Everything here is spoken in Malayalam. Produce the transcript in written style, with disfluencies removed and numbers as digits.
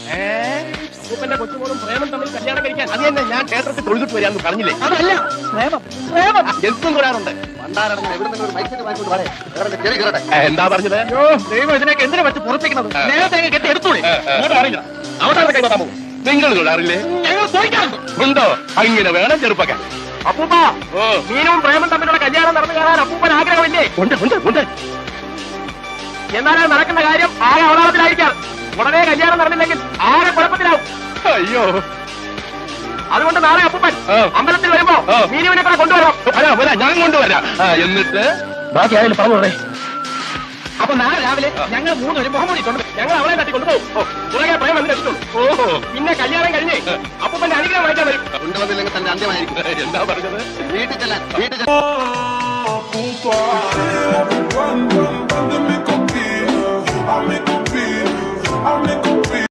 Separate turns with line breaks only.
അപ്പൂപ്പന്റെ കൊച്ചുമോളും പ്രേമം തമ്മിൽ കല്യാണം കഴിക്കാൻ അത് തന്നെ ഞാൻ ക്ഷേത്രത്തിൽ തൊഴുതിട്ട് വരാമെന്ന് പറഞ്ഞില്ലേ?
അതല്ല പ്രേമം, പ്രേമം
എന്തും കൂടാറുണ്ട്. എന്താ പറഞ്ഞത്?
ദൈവം ഇതിനൊക്കെ എന്തിനാ വെച്ച് പുറത്തേക്കുന്നത്? നേരത്തെ കെട്ടി എടുത്തോളി.
അറിയില്ല. അവിടെ കൈമാറാൻ പോകും. നിങ്ങൾ തൊഴാറില്ലേ?
ഞങ്ങൾ ചോദിക്കാറുണ്ട്.
ഉണ്ടോ? അങ്ങനെ വേണം ചെറുപ്പക്കാൻ.
അപ്പൂപ്പ മീനും പ്രേമം തമ്മിലുള്ള കല്യാണം നടന്നു കാണാൻ അപ്പൂപ്പൻ ആഗ്രഹമില്ലേ?
ഉണ്ട് ഉണ്ട് ഉണ്ട്.
എന്നാലും നടക്കുന്ന കാര്യം ആകെ അവതാളത്തിലായിരിക്കാം. ഉടനെ കല്യാണം നടന്നില്ലെങ്കിൽ ആകെ കുഴപ്പത്തിലാവും.
അയ്യോ,
അതുകൊണ്ട് നാളെ അപ്പൂപ്പൻ അമ്പലത്തിൽ വരുമ്പോ മീനുവിനെ കൂടെ കൊണ്ടുവരണം.
വരാം, ഞാൻ കൊണ്ടുവരാം. എന്നിട്ട് ബാക്കി ആരെങ്കിലും പറഞ്ഞോളേ.
അപ്പൊ നാളെ രാവിലെ ഞങ്ങൾ മൂന്നുപേരും മുഹമ്മദി കൊണ്ട് ഞങ്ങൾ അവളെ തട്ടി കൊണ്ടുപോകും. പുറകെ പ്രേമം എന്ന് വെച്ചിട്ടുള്ളൂ.
ഓഹോ,
പിന്നെ കല്യാണം കഴിഞ്ഞ് അപ്പൂപ്പന്റെ അനുഗ്രഹം വായിക്കാൻ വരും.
കൊണ്ടുവന്നില്ലെങ്കിൽ തന്റെ അന്ത്യമായിരിക്കും. എന്താ പറഞ്ഞത്? വീട്ടിൽ ചെല്ലാൻ.